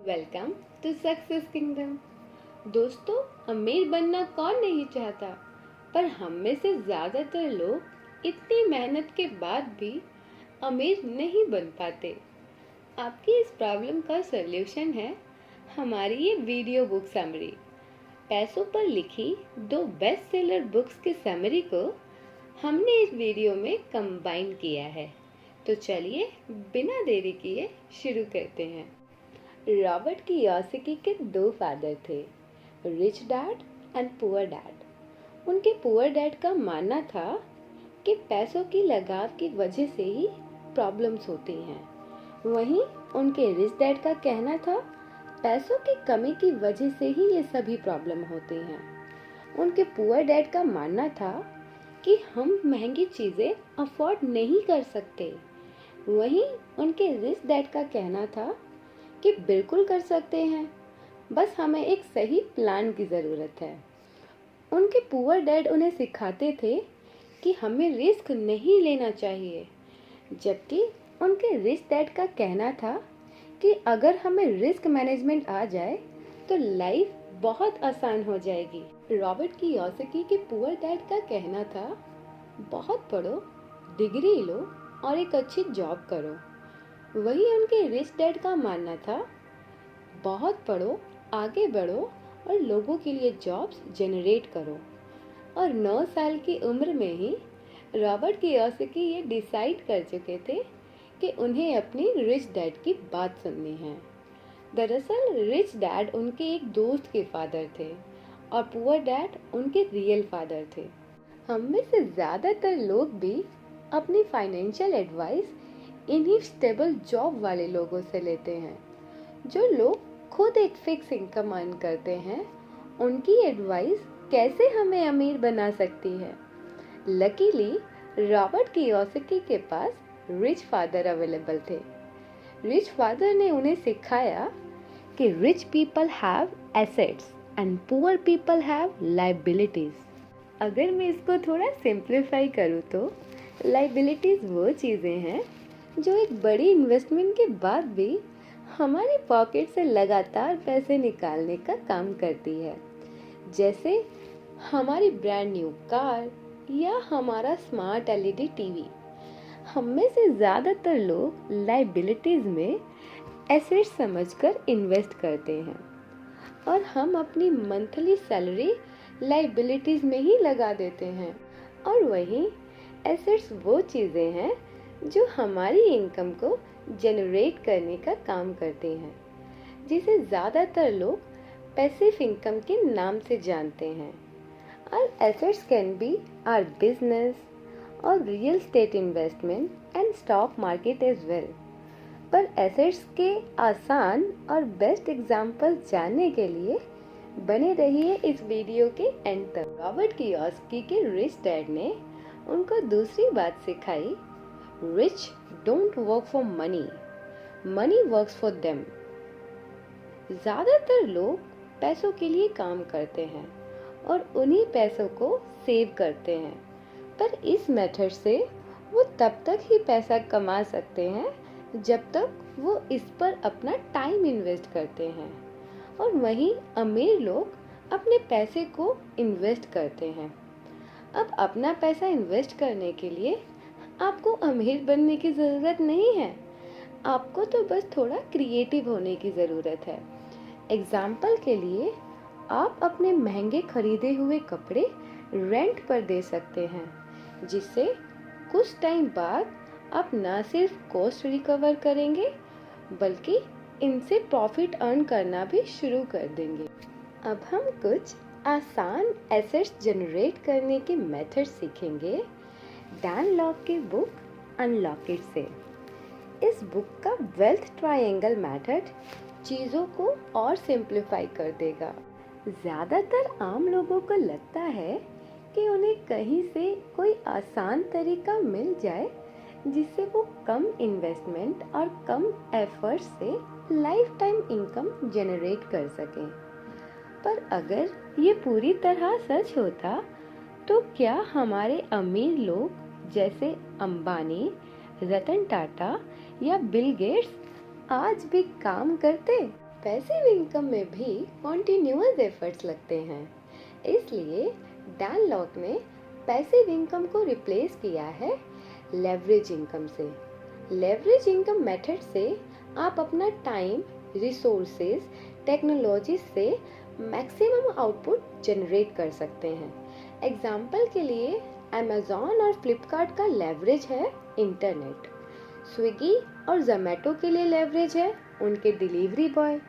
Welcome to success kingdom. दोस्तों, अमीर बनना कौन नहीं चाहता, पर हम में से ज़्यादातर लोग इतनी मेहनत के बाद भी अमीर नहीं बन पाते। आपकी इस प्रॉब्लम का सलूशन है हमारी ये वीडियो बुक समरी। पैसों पर लिखी 2 बेस्ट सेलर बुक्स की समरी को हमने इस वीडियो में कंबाइन किया है। तो चलिए बिना देरी किए शुरू करते हैं। रॉबर्ट कियोसाकी के 2 फादर थे, rich dad and poor dad. उनके पुअर डैड का मानना था कि पैसों की लगाव की वजह से ही प्रॉब्लम्स होती हैं। वहीं उनके रिच डैड का कहना था पैसों की कमी की वजह से ही ये सभी प्रॉब्लम होती हैं। उनके पुअर डैड का मानना था कि हम महंगी चीज़ें अफोर्ड नहीं कर सकते। वहीं उनके रिच डैड का कहना था कि बिल्कुल कर सकते हैं, बस हमें एक सही प्लान की ज़रूरत है। उनके पुअर डैड उन्हें सिखाते थे कि हमें रिस्क नहीं लेना चाहिए, जबकि उनके रिच डैड का कहना था कि अगर हमें रिस्क मैनेजमेंट आ जाए तो लाइफ बहुत आसान हो जाएगी। रॉबर्ट कियोसाकी के पुअर डैड का कहना था बहुत पढ़ो, डिग्री लो और एक अच्छी जॉब करो। वही उनके रिच डैड का मानना था बहुत पढ़ो, आगे बढ़ो और लोगों के लिए जॉब्स जनरेट करो। और 9 साल की उम्र में ही रॉबर्ट कियोसाकी ये डिसाइड कर चुके थे कि उन्हें अपनी रिच डैड की बात सुननी है। दरअसल रिच डैड उनके एक दोस्त के फादर थे और पुअर डैड उनके रियल फादर थे। हम में से ज़्यादातर लोग भी अपनी फाइनेंशियल एडवाइस इन्हीं स्टेबल जॉब वाले लोगों से लेते हैं। जो लोग खुद एक फिक्स इनकम अर्न करते हैं, उनकी एडवाइस कैसे हमें अमीर बना सकती है। लकीली रॉबर्ट कियोसाकी के पास रिच फादर अवेलेबल थे। रिच फादर ने उन्हें सिखाया कि rich people have assets and poor people have liabilities. अगर मैं इसको थोड़ा सिंप्लीफाई करूँ तो लायबिलिटीज वो चीज़ें हैं जो एक बड़ी इन्वेस्टमेंट के बाद भी हमारी पॉकेट से लगातार पैसे निकालने का काम करती है, जैसे हमारी ब्रांड न्यू कार या हमारा स्मार्ट एलईडी टीवी। हम में से ज़्यादातर लोग लायबिलिटीज़ में एसेट्स समझकर इन्वेस्ट करते हैं और हम अपनी मंथली सैलरी लायबिलिटीज़ में ही लगा देते हैं। और वहीं एसेट्स वो चीज़ें हैं जो हमारी इनकम को जनरेट करने का काम करते हैं, जिसे ज़्यादातर लोग पैसिव इनकम के नाम से जानते हैं। और assets can be our business और real estate investment and stock market as well. पर एसेट्स के आसान और बेस्ट एग्जाम्पल जानने के लिए बने रहिए इस वीडियो के एंड तक। रॉबर्ट कियोसाकी के रिच डैड ने उनको दूसरी बात सिखाई, Rich don't work for money, money works for them। ज़्यादातर लोग पैसों के लिए काम करते हैं और उन्हीं पैसों को सेव करते हैं, पर इस मेथड से वो तब तक ही पैसा कमा सकते हैं जब तक वो इस पर अपना टाइम इन्वेस्ट करते हैं। और वहीं अमीर लोग अपने पैसे को इन्वेस्ट करते हैं। अब अपना पैसा इन्वेस्ट करने के लिए आपको अमीर बनने की ज़रूरत नहीं है, आपको तो बस थोड़ा क्रिएटिव होने की ज़रूरत है। एग्जाम्पल के लिए आप अपने महंगे खरीदे हुए कपड़े रेंट पर दे सकते हैं, जिससे कुछ टाइम बाद आप ना सिर्फ कॉस्ट रिकवर करेंगे बल्कि इनसे प्रॉफिट अर्न करना भी शुरू कर देंगे। अब हम कुछ आसान एसेट्स जनरेट करने के मेथड सीखेंगे डैन लॉक की बुक अनलॉक इट से। इस बुक का वेल्थ ट्रायंगल मेथड चीज़ों को और सिंप्लीफाई कर देगा। ज़्यादातर आम लोगों को लगता है कि उन्हें कहीं से कोई आसान तरीका मिल जाए जिससे वो कम इन्वेस्टमेंट और कम एफर्ट से लाइफ टाइम इनकम जनरेट कर सकें। पर अगर ये पूरी तरह सच होता तो क्या हमारे अमीर लोग जैसे अंबानी, रतन टाटा या बिल गेट्स आज भी काम करते? पैसिव इनकम में भी कॉन्टिन्यूअस एफर्ट्स लगते हैं, इसलिए डैन लॉक ने पैसिव इनकम को रिप्लेस किया है लेवरेज इनकम से। लेवरेज इनकम मेथड से आप अपना टाइम, रिसोर्सेज, टेक्नोलॉजी से मैक्सिमम आउटपुट जनरेट कर सकते हैं। एग्जाम्पल के लिए अमेज़ॉन और फ्लिपकार्ट का लेवरेज है इंटरनेट, स्विगी और जोमेटो के लिए लेवरेज है उनके डिलीवरी बॉय।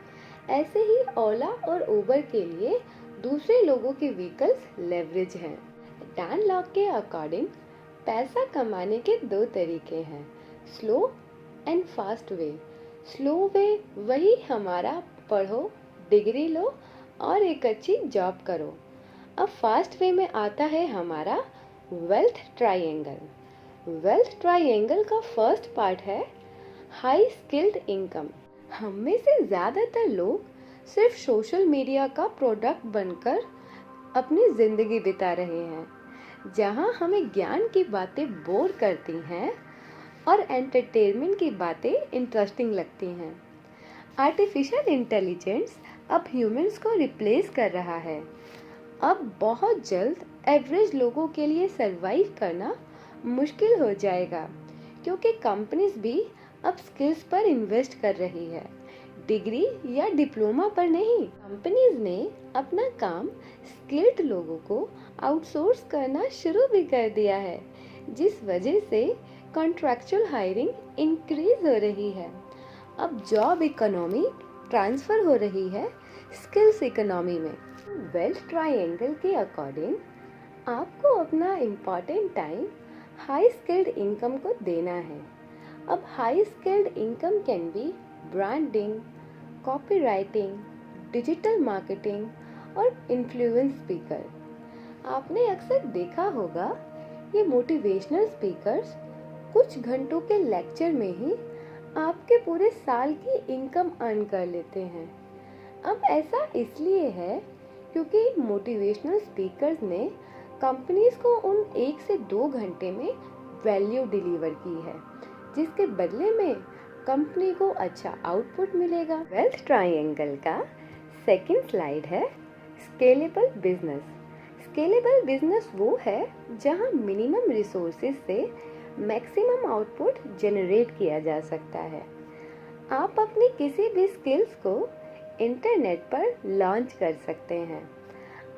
ऐसे ही ओला और उबर के लिए दूसरे लोगों के व्हीकल्स लेवरेज हैं। डैन लॉक के अकॉर्डिंग पैसा कमाने के दो तरीके हैं, slow and fast way. Slow way वही हमारा पढ़ो, डिग्री लो और एक अच्छी जॉब करो। अब फास्ट वे में आता है हमारा वेल्थ ट्रायंगल। वेल्थ ट्रायंगल का फर्स्ट पार्ट है हाई स्किल्ड इनकम। हम में से ज़्यादातर लोग सिर्फ सोशल मीडिया का प्रोडक्ट बनकर अपनी ज़िंदगी बिता रहे हैं, जहां हमें ज्ञान की बातें बोर करती हैं और एंटरटेनमेंट की बातें इंटरेस्टिंग लगती हैं। आर्टिफिशियल इंटेलिजेंस अब ह्यूमंस को रिप्लेस कर रहा है। अब बहुत जल्द एवरेज लोगों के लिए सरवाइव करना मुश्किल हो जाएगा, क्योंकि कंपनीज भी अब स्किल्स पर इन्वेस्ट कर रही है, डिग्री या डिप्लोमा पर नहीं। कंपनीज ने अपना काम स्किल्ड लोगों को आउटसोर्स करना शुरू भी कर दिया है, जिस वजह से कॉन्ट्रैक्चुअल हायरिंग इंक्रीज हो रही है। अब जॉब इकोनॉमी ट्रांसफर हो रही है स्किल्स इकोनॉमी में। वेल्थ ट्रायंगल के अकॉर्डिंग आपको अपना important time high skilled income को देना है। अब high skilled income can be branding, copywriting, digital marketing और इन्फ्लुएंस स्पीकर। आपने अक्सर देखा होगा ये मोटिवेशनल स्पीकर्स कुछ घंटों के लेक्चर में ही आपके पूरे साल की इनकम अर्न कर लेते हैं। अब ऐसा इसलिए है क्योंकि मोटिवेशनल स्पीकर्स ने कंपनीज को उन 1 से 2 घंटे में वैल्यू डिलीवर की है, जिसके बदले में कंपनी को अच्छा आउटपुट मिलेगा। वेल्थ ट्रायंगल का सेकंड स्लाइड है स्केलेबल बिजनेस। स्केलेबल बिजनेस वो है जहां मिनिमम रिसोर्सेज से मैक्सिमम आउटपुट जनरेट किया जा सकता है। आप अपनी किसी भी स्किल्स को इंटरनेट पर लॉन्च कर सकते हैं।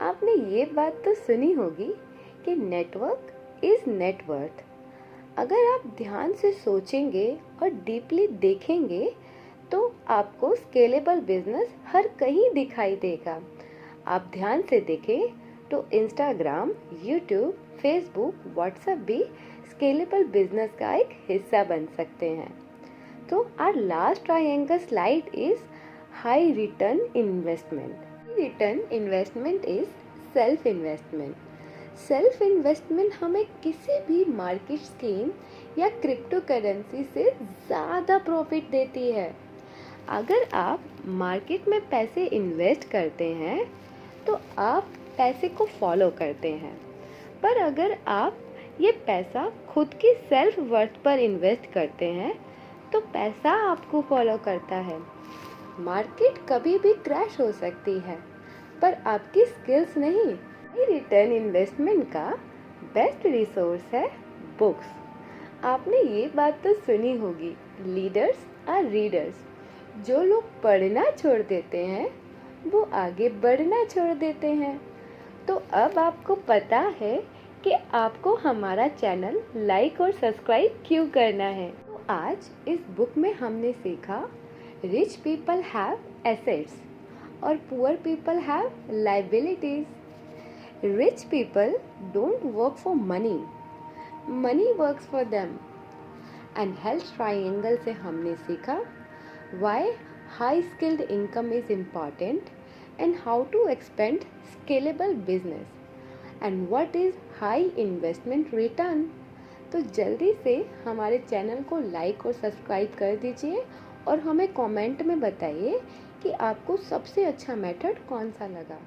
आपने ये बात तो सुनी होगी कि नेटवर्क इज नेटवर्थ। अगर आप ध्यान से सोचेंगे और डीपली देखेंगे तो आपको स्केलेबल बिजनेस हर कहीं दिखाई देगा। आप ध्यान से देखें तो इंस्टाग्राम, यूट्यूब, फेसबुक, व्हाट्सएप भी स्केलेबल बिजनेस का एक हिस्सा बन सकते हैं। तो our last triangle slide is high return investment. Return investment is self investment. Self investment हमें किसी भी मार्केट स्कीम या क्रिप्टो करेंसी से ज़्यादा प्रॉफिट देती है। अगर आप मार्केट में पैसे इन्वेस्ट करते हैं तो आप पैसे को फॉलो करते हैं, पर अगर आप ये पैसा खुद की सेल्फ वर्थ पर इन्वेस्ट करते हैं तो पैसा आपको फॉलो करता है। मार्केट कभी भी क्रैश हो सकती है, पर आपकी स्किल्स नहीं। रिटर्न इन्वेस्टमेंट का बेस्ट रिसोर्स है बुक्स। आपने ये बात तो सुनी होगी, लीडर्स आर रीडर्स। जो लोग पढ़ना छोड़ देते हैं वो आगे बढ़ना छोड़ देते हैं। तो अब आपको पता है कि आपको हमारा चैनल लाइक और सब्सक्राइब क्यों करना है। तो आज इस बुक में हमने सीखा रिच पीपल हैव एसेट्स और poor people have liabilities. Rich people don't work for money, money works for them. And health triangle से हमने सीखा why high skilled income is important and how to expand scalable business and what is high investment return। तो जल्दी से हमारे channel को like और subscribe कर दीजिए और हमें कमेंट में बताइए कि आपको सबसे अच्छा मेथड कौन सा लगा।